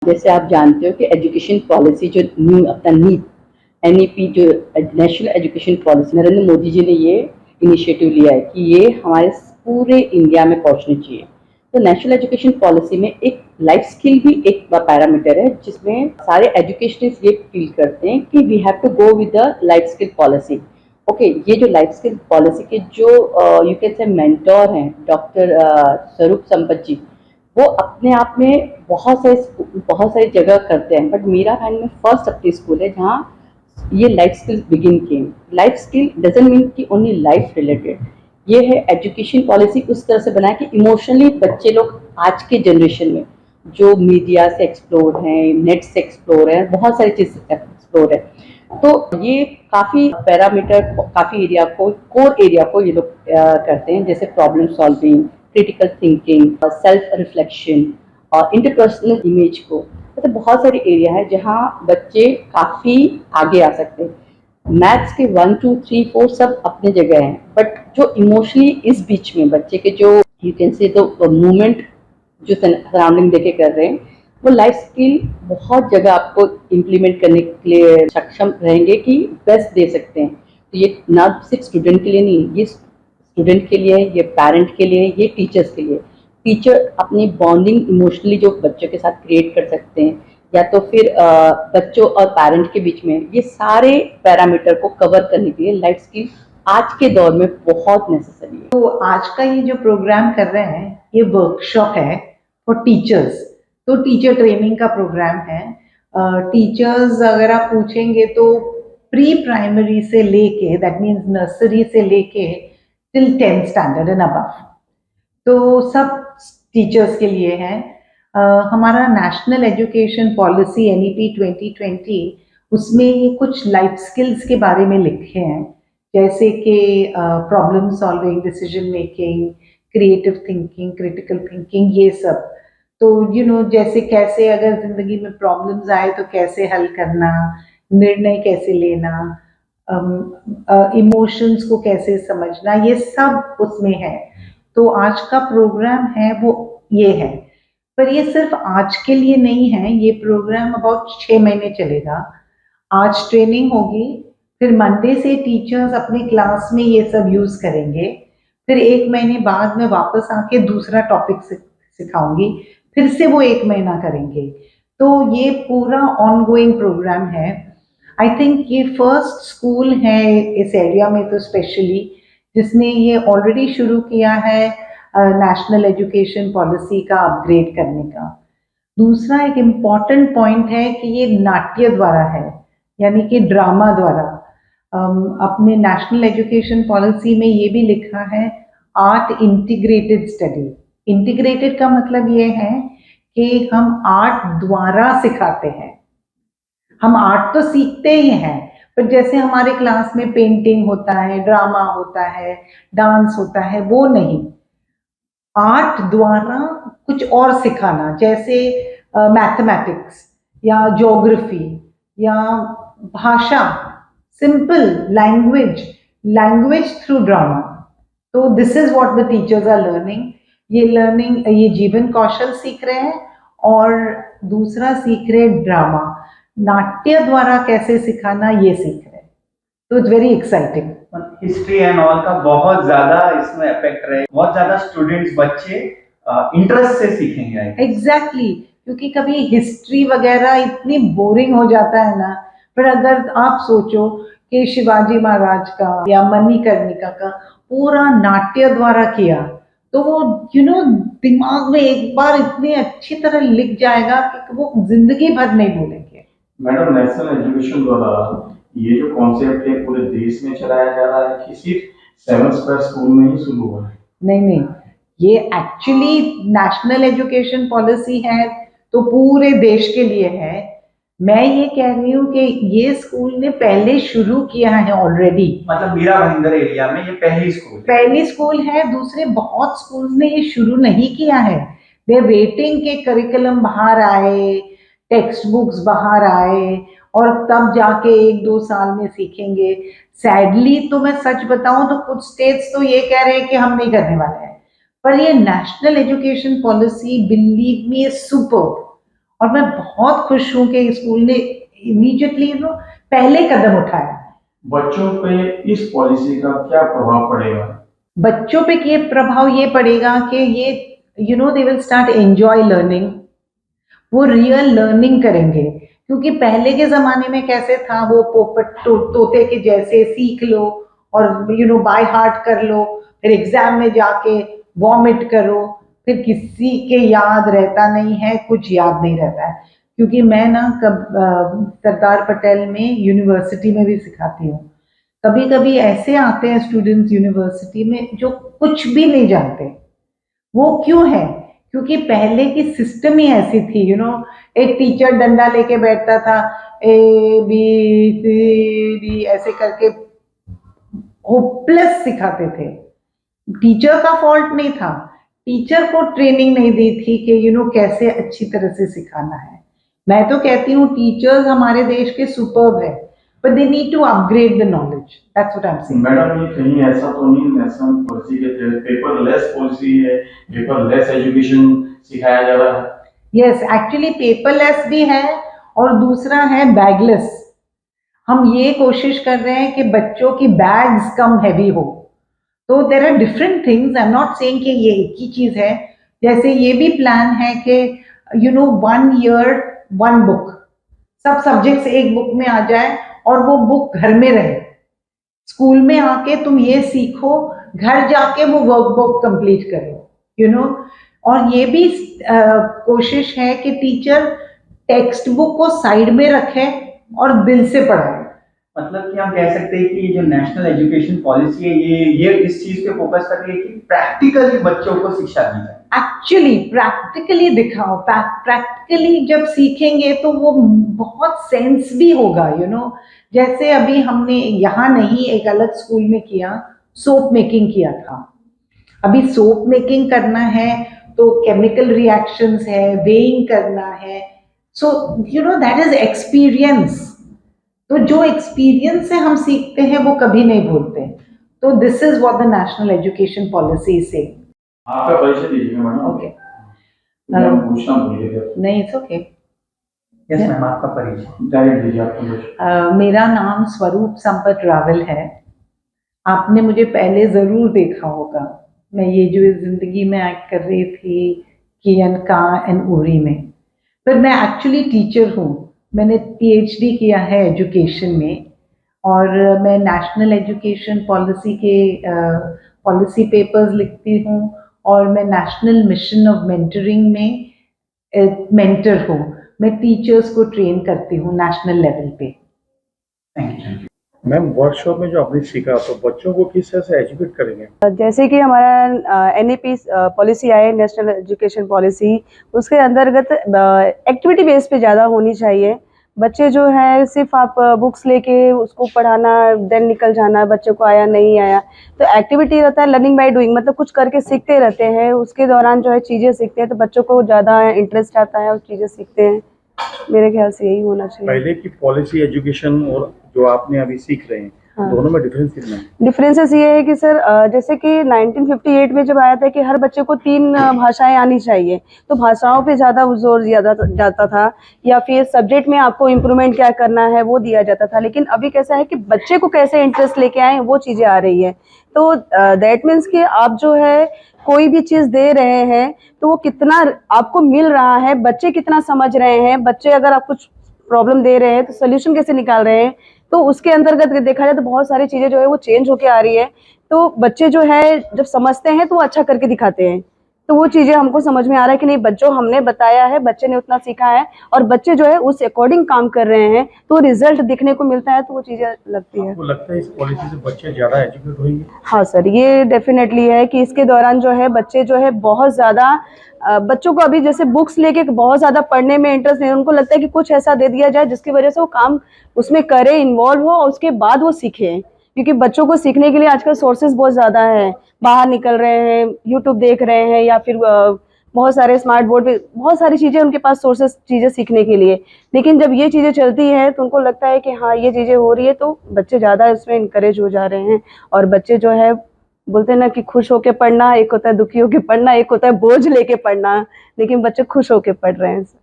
जैसे आप जानते हो कि एजुकेशन पॉलिसी जो न्यू अपना नीट एनईपी जो national education policy Narendra Modi ji ने ये इनिशिएटिव लिया है कि ये हमारे पूरे इंडिया में पहुंचनी चाहिए। तो नेशनल एजुकेशन पॉलिसी में एक लाइफ स्किल भी एक पैरामीटर है जिसमें सारे एजुकेशनिस्ट ये फील करते हैं कि we have to go with the life skill policy. Okay, ये जो लाइफ स्किल पॉलिसी के जो यू कैन से मेंटोर हैं डॉक्टर स्वरूप संपत जी, वो अपने आप में बहुत सारी जगह करते हैं, बट मीरा भाई में फर्स्ट अपनी स्कूल है जहाँ ये लाइफ स्किल बिगिन किए। लाइफ स्किल डजंट मीन कि ओनली लाइफ रिलेटेड, ये है एजुकेशन पॉलिसी उस तरह से बनाए कि इमोशनली बच्चे लोग आज के जनरेशन में जो मीडिया से एक्सप्लोर हैं, नेट से एक्सप्लोर है, बहुत सारी चीज एक्सप्लोर है, तो ये काफ़ी पैरामीटर काफ़ी एरिया को कोर एरिया को ये लोग करते हैं, जैसे problem solving, critical thinking, self reflection और इंटरपर्सनल इमेज को, मतलब बहुत सारे एरिया है जहाँ बच्चे काफ़ी आगे आ सकते हैं। मैथ्स के 1 2 3 4 सब अपने जगह हैं, बट जो इमोशनली इस बीच में बच्चे के जो यू कैन से तो मूवमेंट जो सराउंडिंग देके कर रहे हैं, वो लाइफ स्किल बहुत जगह आपको इम्प्लीमेंट करने के लिए सक्षम रहेंगे कि बेस्ट दे सकते हैं। तो ये ना सिर्फ स्टूडेंट के लिए नहीं, ये स्टूडेंट के लिए, ये पेरेंट के लिए, ये टीचर्स के लिए। टीचर अपनी बॉन्डिंग इमोशनली जो बच्चों के साथ क्रिएट कर सकते हैं, या तो फिर बच्चों और पेरेंट के बीच में, ये सारे पैरामीटर को कवर करने के लिए लाइफ स्किल आज के दौर में बहुत नेसेसरी है। तो आज का ये जो प्रोग्राम कर रहे हैं, ये वर्कशॉप है फॉर टीचर्स। तो टीचर ट्रेनिंग का प्रोग्राम है। टीचर्स अगर आप पूछेंगे तो प्री प्राइमरी से लेके, दैट मीन्स नर्सरी से लेके till 10th standard and above, तो सब टीचर्स के लिए है। हमारा नेशनल एजुकेशन पॉलिसी एनईपी 2020, उसमें ये कुछ लाइफ स्किल्स के बारे में लिखे हैं, जैसे कि problem solving, decision making, creative thinking, critical thinking, ये सब। तो जैसे कैसे अगर जिंदगी में प्रॉब्लम्स आए तो कैसे हल करना, निर्णय कैसे लेना, इमोशंस को कैसे समझना, ये सब उसमें है। तो आज का प्रोग्राम है वो ये है, पर ये सिर्फ आज के लिए नहीं है। ये प्रोग्राम अबाउट 6 महीने चलेगा। आज ट्रेनिंग होगी, फिर मंडे से टीचर्स अपने क्लास में ये सब यूज करेंगे, फिर 1 महीने बाद मैं वापस आके दूसरा टॉपिक सिखाऊंगी, फिर से वो 1 महीना करेंगे। तो ये पूरा ऑनगोइंग प्रोग्राम है। आई थिंक ये फर्स्ट स्कूल है इस एरिया में तो स्पेशली, जिसने ये ऑलरेडी शुरू किया है नेशनल एजुकेशन पॉलिसी का अपग्रेड करने का। दूसरा एक इम्पॉर्टेंट पॉइंट है कि ये नाट्य द्वारा है, यानी कि ड्रामा द्वारा। अपने नेशनल एजुकेशन पॉलिसी में ये भी लिखा है आर्ट इंटीग्रेटेड स्टडी। इंटीग्रेटेड का मतलब ये है कि हम आर्ट द्वारा सिखाते हैं। हम आर्ट तो सीखते ही हैं, पर जैसे हमारे क्लास में पेंटिंग होता है, ड्रामा होता है, डांस होता है, वो नहीं। आर्ट द्वारा कुछ और सिखाना, जैसे मैथमेटिक्स या ज्योग्राफी या भाषा, सिंपल लैंग्वेज थ्रू ड्रामा। तो this is what the teachers are learning. ये जीवन कौशल सीख रहे हैं, और दूसरा सीख रहे हैं ड्रामा, नाट्य द्वारा कैसे सिखाना, ये सीख रहे हैं। तो it's very exciting. History and all का बहुत ज्यादा इसमें इफेक्ट रहे, बहुत ज्यादा स्टूडेंट्स बच्चे इंटरेस्ट से सीखेंगे। एग्जैक्टली, क्योंकि कभी हिस्ट्री वगैरह इतनी बोरिंग हो जाता है ना, पर अगर आप सोचो कि शिवाजी महाराज का या मणिकर्णिका का पूरा नाट्य द्वारा किया, तो वो दिमाग में एक बार इतनी अच्छी तरह लिख जाएगा कि वो जिंदगी भर नहीं भूलेंगे। मैडम, नेशनल एजुकेशन द्वारा ये जो कॉन्सेप्ट है पूरे देश में चलाया जा रहा है कि सिर्फ 7th स्क्वायर स्कूल में ही शुरू हुआ है? नहीं, ये एक्चुअली नेशनल एजुकेशन पॉलिसी है तो पूरे देश के लिए है। मैं ये कह रही हूँ कि ये स्कूल ने पहले शुरू किया है ऑलरेडी, मतलब मीरा भाईंदर एरिया में ये पहली स्कूल है। दूसरे बहुत स्कूल्स ने ये शुरू नहीं किया है। दे वेटिंग के करिकुलम बाहर आए, टेक्स्ट बुक्स बाहर आए, और तब जाके 1-2 साल में सीखेंगे। सैडली तो मैं सच बताऊं तो कुछ स्टेट्स तो ये कह रहे हैं कि हम नहीं करने वाले हैं, पर ये national education policy, believe me, is super. और मैं बहुत खुश हूँ कि स्कूल ने इमीडिएटली पहले कदम उठाया। बच्चों पे इस पॉलिसी का क्या प्रभाव पड़ेगा? बच्चों पे ये प्रभाव ये पड़ेगा कि ये they will start enjoy learning, वो रियल लर्निंग करेंगे। क्योंकि पहले के जमाने में कैसे था, वो पोपट तोते के जैसे सीख लो और बाय हार्ट कर लो, फिर एग्जाम में जाके वॉमिट करो, फिर किसी के याद रहता नहीं है, कुछ याद नहीं रहता है। क्योंकि मैं ना सरदार पटेल में यूनिवर्सिटी में भी सिखाती हूँ। कभी कभी ऐसे आते हैं स्टूडेंट्स यूनिवर्सिटी में जो कुछ भी नहीं जानते। वो क्यों है? क्योंकि पहले की सिस्टम ही ऐसी थी। एक टीचर डंडा लेके बैठता था, ABCD ऐसे करके होपलेस सिखाते थे। टीचर का फॉल्ट नहीं था, टीचर को ट्रेनिंग नहीं दी थी कि कैसे अच्छी तरह से सिखाना है। मैं तो कहती हूँ टीचर्स हमारे देश के सुपर्ब है, but they need to upgrade the knowledge. That's what I'm saying. Madam, ये कहीं ऐसा तो नहीं नेशनल पॉलिसी के तहत पेपरलेस पॉलिसी है, पेपरलेस एजुकेशन सिखाया जा रहा है? Yes, actually पेपरलेस भी है और दूसरा है बैगलेस। हम ये कोशिश कर रहे हैं कि बच्चों की बैग्स कम हैवी हो। तो there are different things, I am not saying कि ये एक ही चीज है। जैसे ये भी प्लान है कि 1 year 1 बुक, सब सब्जेक्ट्स एक बुक में आ जाए और वो बुक घर में रहे। स्कूल में आके तुम ये सीखो, घर जाके वो वर्कबुक कंप्लीट करो। और ये भी कोशिश है कि टीचर टेक्स्ट बुक को साइड में रखे और दिल से पढ़ाए। मतलब कि हम कह सकते हैं कि ये जो नेशनल एजुकेशन पॉलिसी है ये इस चीज पे फोकस कर रही है कि प्रैक्टिकली बच्चों को शिक्षा दी जाए। एक्चुअली प्रैक्टिकली दिखाओ, प्रैक्टिकली जब सीखेंगे तो वो बहुत सेंस भी होगा। जैसे अभी हमने यहाँ नहीं, एक अलग स्कूल में किया, सोप मेकिंग किया था। अभी सोप मेकिंग करना है तो केमिकल रिएक्शंस है, वेइंग करना है। So that is experience. तो जो एक्सपीरियंस से हम सीखते हैं वो कभी नहीं भूलते। तो this is what the national education policy से। आपका परिचय दीजिएगा मैडम। ओके, मैम पूछना भूलिएगा। नहीं, इट्स ओके। यस मैम, आपका परिचय डायरेक्ट दीजिए आपका परिचय। मेरा नाम स्वरूप संपत रावल है। आपने मुझे पहले जरूर देखा होगा, मैं ये जो इस जिंदगी में एक्ट कर रही थी कियन का एंड उरी में। पर मैं एक्चुअली टीचर हूँ। मैंने PhD किया है एजुकेशन में और मैं नेशनल एजुकेशन पॉलिसी के पॉलिसी पेपर्स लिखती हूँ और मैं नेशनल मिशन ऑफ मेंटरिंग में मेंटर हूँ। मैं टीचर्स को ट्रेन करती हूँ नेशनल लेवल पे। Thank you. मैम, वर्कशॉप में जो आपने सीखा तो बच्चों को किस तरह से एजुकेट करेंगे? जैसे कि हमारा NEP पॉलिसी आए, नेशनल एजुकेशन पॉलिसी, उसके अंतर्गत एक्टिविटी बेस पे ज़्यादा होनी चाहिए। बच्चे जो है सिर्फ आप बुक्स लेके उसको पढ़ाना देन निकल जाना, बच्चों को आया नहीं आया, तो एक्टिविटी रहता है लर्निंग बाय डूइंग, मतलब कुछ करके सीखते रहते हैं। उसके दौरान जो है चीज़ें सीखते हैं तो बच्चों को ज़्यादा इंटरेस्ट आता है और चीज़ें सीखते हैं। मेरे ख्याल से यही होना चाहिए। पहले की पॉलिसी एजुकेशन और जो आपने अभी सीख रहे हैं, हाँ। दोनों में डिफरेंस कितना है? डिफरेंसेस ये है कि सर जैसे कि 1958 में जब आया था कि हर बच्चे को 3 भाषाएं आनी चाहिए, तो भाषाओं पे ज़्यादा जोर दिया जाता था, या फिर सब्जेक्ट में आपको इम्प्रूवमेंट क्या करना है वो दिया जाता था। लेकिन अभी कैसा है कि बच्चे को कैसे इंटरेस्ट लेके आए वो चीज़ें आ रही है। तो दैट मीन्स कि आप जो है कोई भी चीज़ दे रहे हैं तो वो कितना आपको मिल रहा है, बच्चे कितना समझ रहे हैं, बच्चे अगर आप कुछ प्रॉब्लम दे रहे हैं तो सोल्यूशन कैसे निकाल रहे हैं, तो उसके अंतर्गत देखा जाए तो बहुत सारी चीज़ें जो है वो चेंज होके आ रही है। तो बच्चे जो है जब समझते हैं तो वो अच्छा करके दिखाते हैं, तो वो चीज़ें हमको समझ में आ रहा है कि नहीं, बच्चों हमने बताया है, बच्चे ने उतना सीखा है और बच्चे जो है उस अकॉर्डिंग काम कर रहे हैं, तो रिजल्ट दिखने को मिलता है, तो वो चीज़ें लगती है। आपको लगता है इस पॉलिसी से बच्चे ज़्यादा एजुकेट होंगे? हाँ सर, ये डेफिनेटली है कि इसके दौरान जो है बच्चे जो है बहुत ज़्यादा, बच्चों को अभी जैसे बुक्स लेके बहुत ज़्यादा पढ़ने में इंटरेस्ट नहीं, उनको लगता है कि कुछ ऐसा दे दिया जाए जिसकी वजह से वो काम उसमें करे, इन्वॉल्व हो और उसके बाद वो सीखे। क्योंकि बच्चों को सीखने के लिए आजकल सोर्सेज बहुत ज़्यादा हैं, बाहर निकल रहे हैं, यूट्यूब देख रहे हैं, या फिर बहुत सारे स्मार्ट बोर्ड पे बहुत सारी चीज़ें उनके पास सोर्सेज चीज़ें सीखने के लिए। लेकिन जब ये चीज़ें चलती हैं तो उनको लगता है कि हाँ ये चीज़ें हो रही है, तो बच्चे ज़्यादा इसमें इनकरेज हो जा रहे हैं। और बच्चे जो है बोलते हैं ना कि खुश होके पढ़ना एक होता है, दुखी होके पढ़ना एक होता है, बोझ लेके पढ़ना, लेकिन बच्चे खुश होके पढ़ रहे हैं।